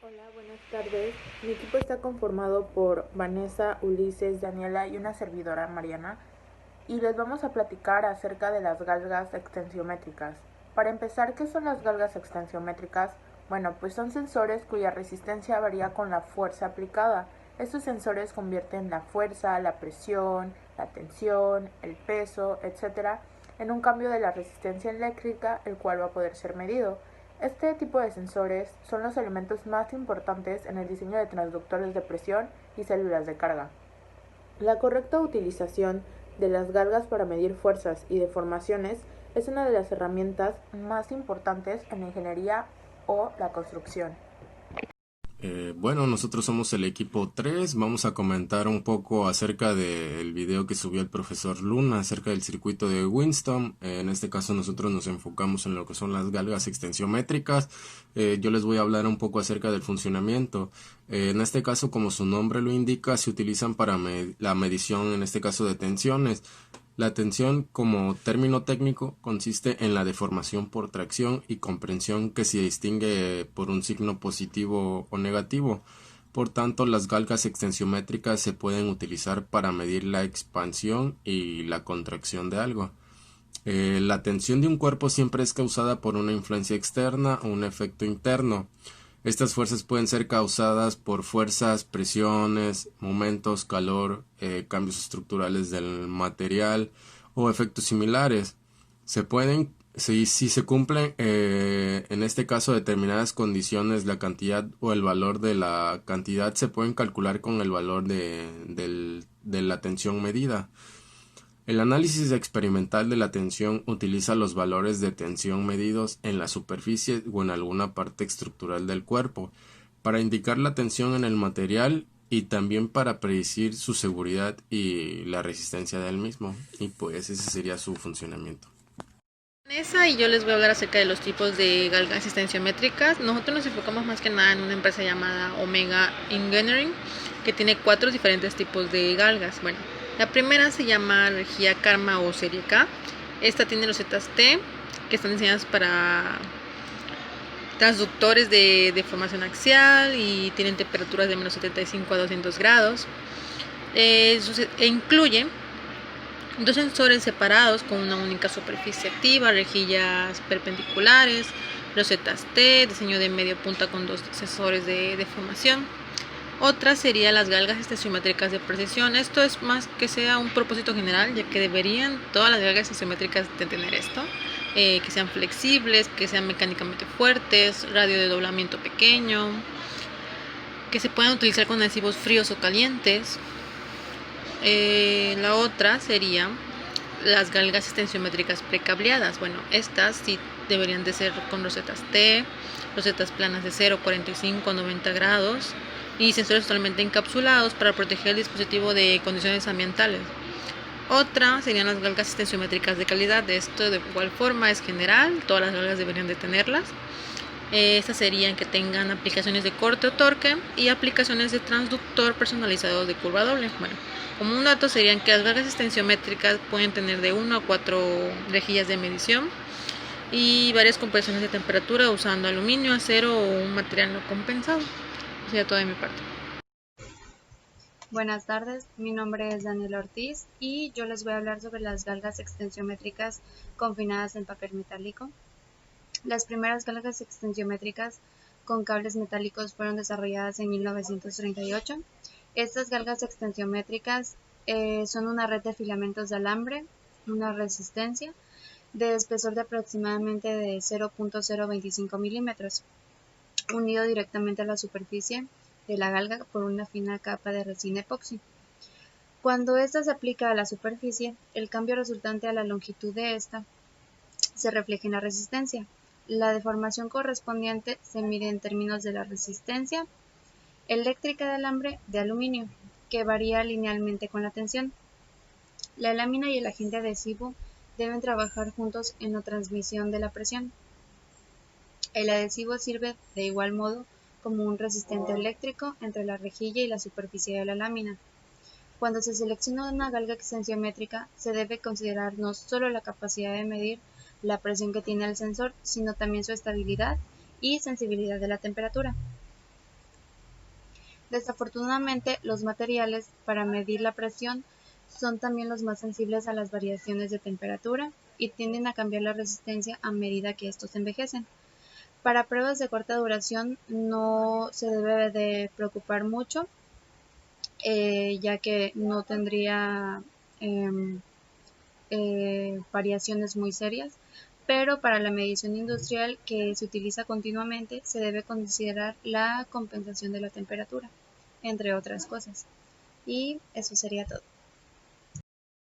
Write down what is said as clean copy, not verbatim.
Hola, buenas tardes. Mi equipo está conformado por Vanessa, Ulises, Daniela y una servidora, Mariana, y les vamos a platicar acerca de las galgas extensiométricas. Para empezar, ¿qué son las galgas extensiométricas? Bueno, pues son sensores cuya resistencia varía con la fuerza aplicada. Estos sensores convierten la fuerza, la presión, la tensión, el peso, etcétera, en un cambio de la resistencia eléctrica, el cual va a poder ser medido. Este tipo de sensores son los elementos más importantes en el diseño de transductores de presión y células de carga. La correcta utilización de las galgas para medir fuerzas y deformaciones es una de las herramientas más importantes en la ingeniería o la construcción. Bueno, nosotros somos el equipo 3. Vamos a comentar un poco acerca del video que subió el profesor Luna acerca del circuito de Winston. En este caso nosotros nos enfocamos en lo que son las galgas extensiométricas. Yo les voy a hablar un poco acerca del funcionamiento. En este caso, como su nombre lo indica, se utilizan para la medición, en este caso, de tensiones. La tensión, como término técnico, consiste en la deformación por tracción y comprensión que se distingue por un signo positivo o negativo. Por tanto, las galgas extensiométricas se pueden utilizar para medir la expansión y la contracción de algo. La tensión de un cuerpo siempre es causada por una influencia externa o un efecto interno. Estas fuerzas pueden ser causadas por fuerzas, presiones, momentos, calor, cambios estructurales del material o efectos similares. Si se cumplen, en este caso, determinadas condiciones, la cantidad o el valor de la cantidad se pueden calcular con el valor de la tensión medida. El análisis experimental de la tensión utiliza los valores de tensión medidos en la superficie o en alguna parte estructural del cuerpo para indicar la tensión en el material y también para predecir su seguridad y la resistencia del mismo. Y pues ese sería su funcionamiento. Vanessa y yo les voy a hablar acerca de los tipos de galgas extensiométricas. Nosotros nos enfocamos más que nada en una empresa llamada Omega Engineering, que tiene 4 diferentes tipos de galgas. Bueno, la primera se llama energía Karma o serie K. Esta tiene losetas T, que están diseñadas para transductores de deformación axial y tienen temperaturas de menos 75 a 200 grados. Incluye dos sensores separados con una única superficie activa, rejillas perpendiculares, losetas T, diseño de medio punta con 2 sensores de deformación. Otra sería las galgas extensiométricas de precisión. Esto es más que sea un propósito general, ya que deberían todas las galgas extensiométricas de tener esto, que sean flexibles, que sean mecánicamente fuertes, radio de doblamiento pequeño, que se puedan utilizar con adhesivos fríos o calientes. La otra sería las galgas extensiométricas precableadas. Bueno, estas sí deberían de ser con rosetas T, rosetas planas de 0, 45, 90 grados y sensores totalmente encapsulados para proteger el dispositivo de condiciones ambientales. Otra serían las galgas extensiométricas de calidad. Esto de igual forma es general, todas las galgas deberían de tenerlas. Estas serían que tengan aplicaciones de corte o torque y aplicaciones de transductor personalizados de curva doble. Bueno, como un dato serían que las galgas extensiométricas pueden tener de 1 a 4 rejillas de medición y varias compresiones de temperatura usando aluminio, acero o un material no compensado. Eso sería todo de mi parte. Buenas tardes, mi nombre es Daniela Ortiz y yo les voy a hablar sobre las galgas extensiométricas confinadas en papel metálico. Las primeras galgas extensiométricas con cables metálicos fueron desarrolladas en 1938. Estas galgas extensiométricas son una red de filamentos de alambre, una resistencia de espesor de aproximadamente de 0.025 milímetros, unido directamente a la superficie de la galga por una fina capa de resina epoxi. Cuando ésta se aplica a la superficie, el cambio resultante a la longitud de esta se refleja en la resistencia. La deformación correspondiente se mide en términos de la resistencia eléctrica del alambre de aluminio, que varía linealmente con la tensión. La lámina y el agente adhesivo deben trabajar juntos en la transmisión de la presión. El adhesivo sirve de igual modo como un resistente eléctrico entre la rejilla y la superficie de la lámina. Cuando se selecciona una galga extensiométrica, se debe considerar no solo la capacidad de medir la presión que tiene el sensor, sino también su estabilidad y sensibilidad de la temperatura. Desafortunadamente, los materiales para medir la presión son también los más sensibles a las variaciones de temperatura y tienden a cambiar la resistencia a medida que estos envejecen. Para pruebas de corta duración no se debe de preocupar mucho, ya que no tendría em, variaciones muy serias, pero para la medición industrial que se utiliza continuamente se debe considerar la compensación de la temperatura, entre otras cosas. Y eso sería todo.